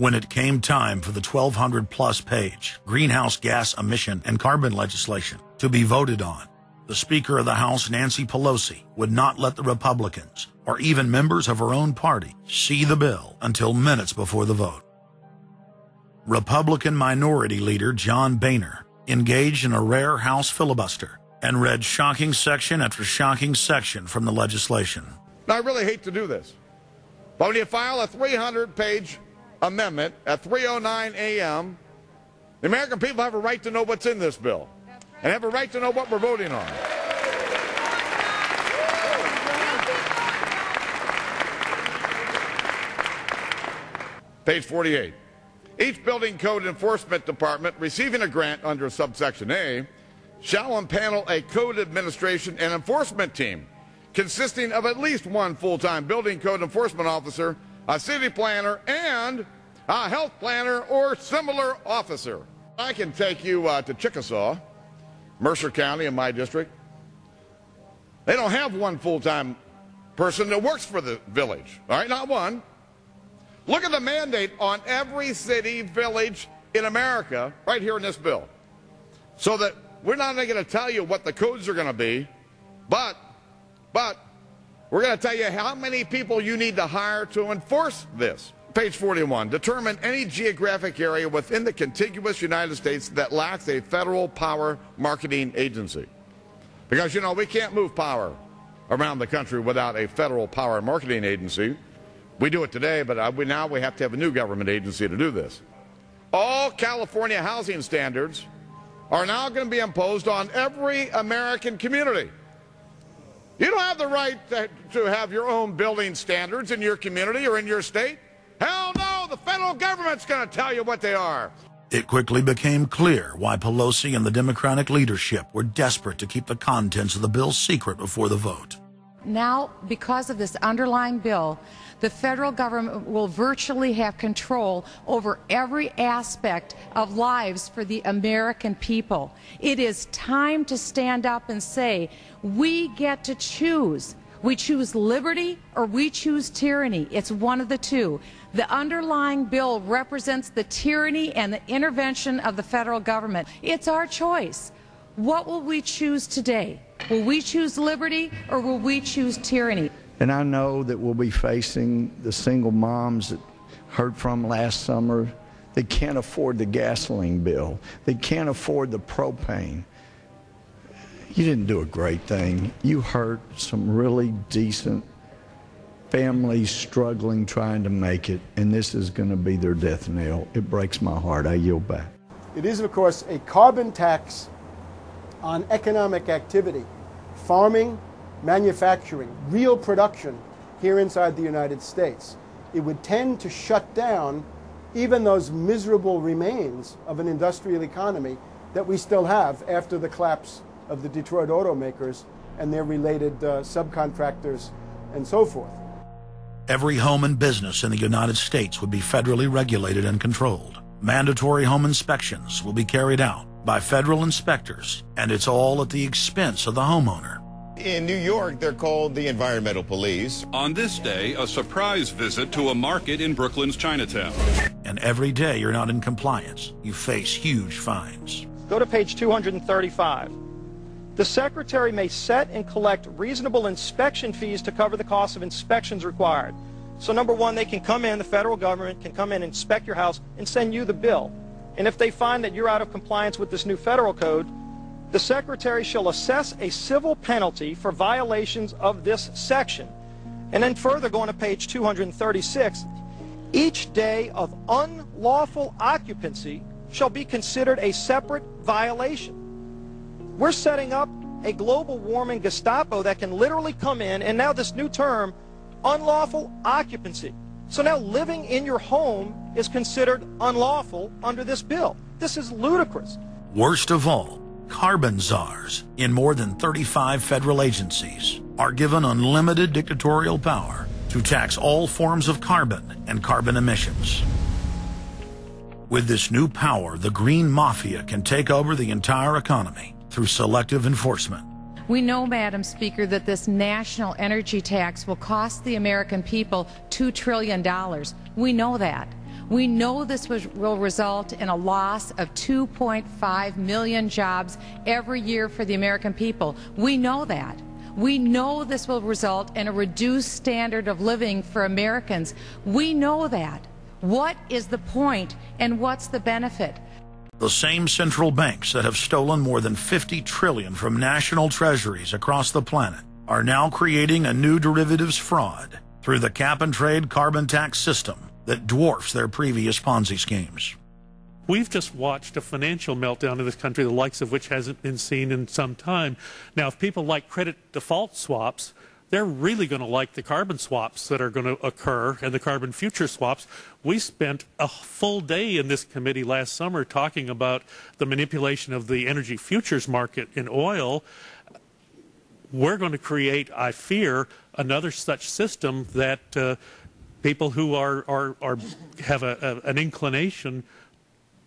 When it came time for the 1,200-plus page greenhouse gas emission and carbon legislation to be voted on, the Speaker of the House, Nancy Pelosi, would not let the Republicans, or even members of her own party, see the bill until minutes before the vote. Republican Minority Leader John Boehner engaged in a rare House filibuster and read shocking section after shocking section from the legislation. Now, I really hate to do this, but when you file a 300-page amendment at 3:09 a.m., the American people have a right to know what's in this bill and have a right to know what we're voting on. Page 48. Each building code enforcement department receiving a grant under subsection A shall impanel a code administration and enforcement team consisting of at least one full-time building code enforcement officer, a city planner, and a health planner or similar officer. I can take you to Chickasaw, Mercer County in my district. They don't have one full-time person that works for the village, all right, not one. Look at the mandate on every city, village in America right here in this bill. So that we're not only going to tell you what the codes are going to be, but we're going to tell you how many people you need to hire to enforce this. Page 41, determine any geographic area within the contiguous United States that lacks a federal power marketing agency. Because, you know, we can't move power around the country without a federal power marketing agency. We do it today, but now we have to have a new government agency to do this. All California housing standards are now going to be imposed on every American community. You don't have the right to have your own building standards in your community or in your state. Hell no, the federal government's going to tell you what they are. It quickly became clear why Pelosi and the Democratic leadership were desperate to keep the contents of the bill secret before the vote. Now, because of this underlying bill, the federal government will virtually have control over every aspect of lives for the American people. It is time to stand up and say, we get to choose. We choose liberty or we choose tyranny. It's one of the two. The underlying bill represents the tyranny and the intervention of the federal government. It's our choice. What will we choose today? Will we choose liberty or will we choose tyranny? And I know that we'll be facing the single moms that heard from last summer. They can't afford the gasoline bill. They can't afford the propane. You didn't do a great thing. You hurt some really decent families struggling, trying to make it, and this is going to be their death knell. It breaks my heart. I yield back. It is, of course, a carbon tax on economic activity, farming, manufacturing, real production here inside the United States. It would tend to shut down even those miserable remains of an industrial economy that we still have after the collapse of the Detroit automakers and their related subcontractors and so forth. Every home and business in the United States would be federally regulated and controlled. Mandatory home inspections will be carried out by federal inspectors, and it's all at the expense of the homeowner. In New York, they're called the environmental police. On this day, a surprise visit to a market in Brooklyn's Chinatown. And every day you're not in compliance, you face huge fines. Go to page 235. The Secretary may set and collect reasonable inspection fees to cover the cost of inspections required. So number one, they can come in, the federal government can come in and inspect your house and send you the bill. And if they find that you're out of compliance with this new federal code, the Secretary shall assess a civil penalty for violations of this section. And then further, going to page 236, each day of unlawful occupancy shall be considered a separate violation. We're setting up a global warming Gestapo that can literally come in, and now this new term, unlawful occupancy. So now living in your home is considered unlawful under this bill. This is ludicrous. Worst of all, carbon czars in more than 35 federal agencies are given unlimited dictatorial power to tax all forms of carbon and carbon emissions. With this new power, the green mafia can take over the entire economy through selective enforcement. We know, Madam Speaker, that this national energy tax will cost the American people $2 trillion. We know that. We know this will result in a loss of 2.5 million jobs every year for the American people. We know that. We know this will result in a reduced standard of living for Americans. We know that. What is the point and what's the benefit? The same central banks that have stolen more than $50 trillion from national treasuries across the planet are now creating a new derivatives fraud through the cap-and-trade carbon tax system that dwarfs their previous Ponzi schemes. We've just watched a financial meltdown in this country, the likes of which hasn't been seen in some time. Now, if people like credit default swaps, they're really going to like the carbon swaps that are going to occur and the carbon future swaps. We spent a full day in this committee last summer talking about the manipulation of the energy futures market in oil. We're going to create, I fear, another such system that people who have an inclination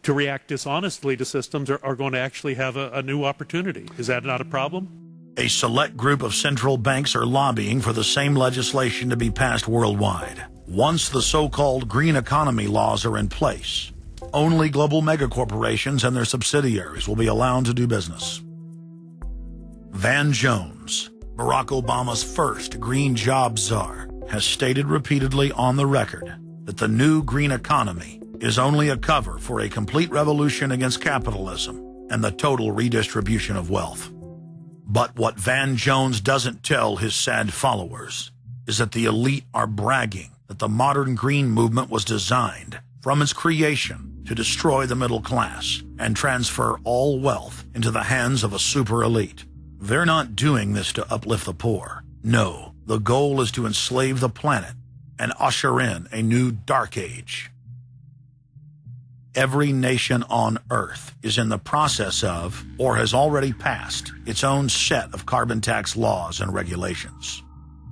to react dishonestly to systems are going to actually have a new opportunity. Is that not a problem? A select group of central banks are lobbying for the same legislation to be passed worldwide. Once the so-called green economy laws are in place, only global megacorporations and their subsidiaries will be allowed to do business. Van Jones, Barack Obama's first green job czar, has stated repeatedly on the record that the new green economy is only a cover for a complete revolution against capitalism and the total redistribution of wealth. But what Van Jones doesn't tell his sad followers is that the elite are bragging that the modern green movement was designed from its creation to destroy the middle class and transfer all wealth into the hands of a super elite. They're not doing this to uplift the poor. No, the goal is to enslave the planet and usher in a new dark age. Every nation on Earth is in the process of, or has already passed, its own set of carbon tax laws and regulations.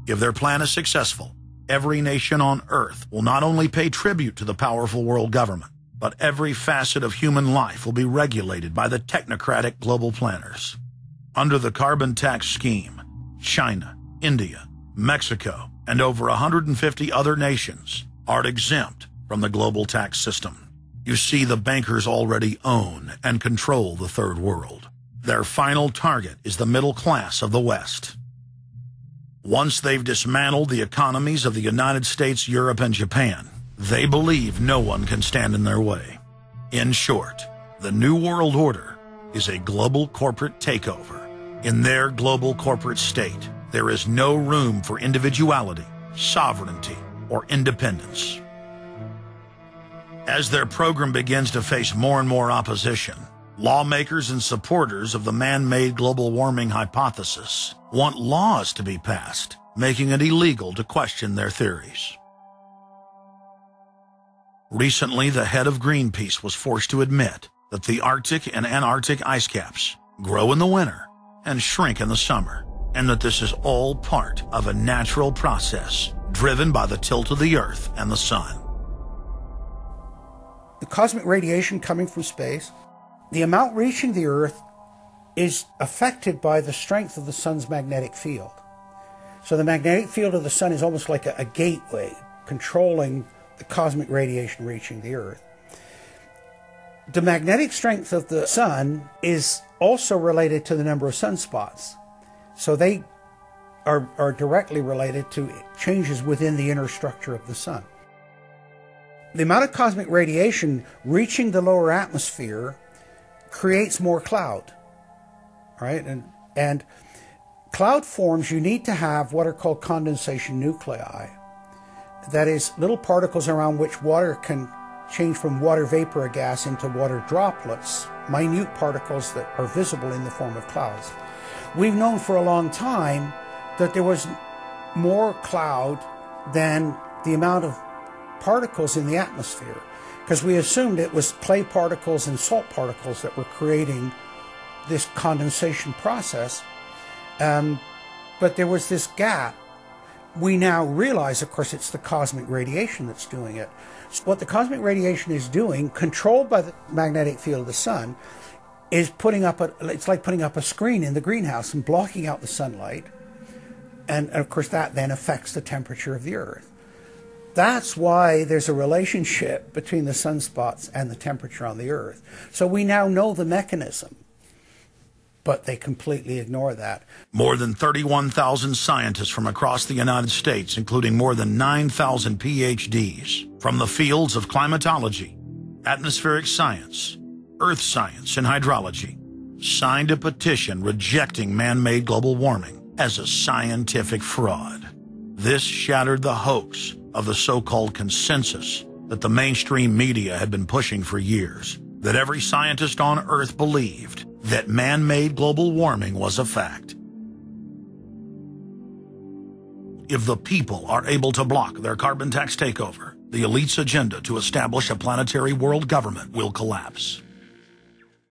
If their plan is successful, every nation on Earth will not only pay tribute to the powerful world government, but every facet of human life will be regulated by the technocratic global planners. Under the carbon tax scheme, China, India, Mexico, and over 150 other nations are exempt from the global tax system. You see, the bankers already own and control the third world. Their final target is the middle class of the West. Once they've dismantled the economies of the United States, Europe, and Japan, they believe no one can stand in their way. In short, the New World Order is a global corporate takeover. In their global corporate state, there is no room for individuality, sovereignty, or independence. As their program begins to face more and more opposition, lawmakers and supporters of the man-made global warming hypothesis want laws to be passed, making it illegal to question their theories. Recently, the head of Greenpeace was forced to admit that the Arctic and Antarctic ice caps grow in the winter and shrink in the summer, and that this is all part of a natural process driven by the tilt of the Earth and the Sun. The cosmic radiation coming from space, the amount reaching the Earth is affected by the strength of the Sun's magnetic field. So the magnetic field of the Sun is almost like a gateway controlling the cosmic radiation reaching the Earth. The magnetic strength of the Sun is also related to the number of sunspots. So they are directly related to changes within the inner structure of the Sun. The amount of cosmic radiation reaching the lower atmosphere creates more cloud, right? And cloud forms, you need to have what are called condensation nuclei. That is, little particles around which water can change from water vapor or gas into water droplets, minute particles that are visible in the form of clouds. We've known for a long time that there was more cloud than the amount of particles in the atmosphere, because we assumed it was clay particles and salt particles that were creating this condensation process. But there was this gap. We now realize, of course, it's the cosmic radiation that's doing it. So what the cosmic radiation is doing, controlled by the magnetic field of the Sun, is it's like putting up a screen in the greenhouse and blocking out the sunlight. And of course, that then affects the temperature of the Earth. That's why there's a relationship between the sunspots and the temperature on the Earth. So we now know the mechanism, but they completely ignore that. More than 31,000 scientists from across the United States, including more than 9,000 PhDs from the fields of climatology, atmospheric science, earth science, and hydrology, signed a petition rejecting man-made global warming as a scientific fraud. This shattered the hoax of the so-called consensus that the mainstream media had been pushing for years, that every scientist on Earth believed that man-made global warming was a fact. If the people are able to block their carbon tax takeover, the elite's agenda to establish a planetary world government will collapse.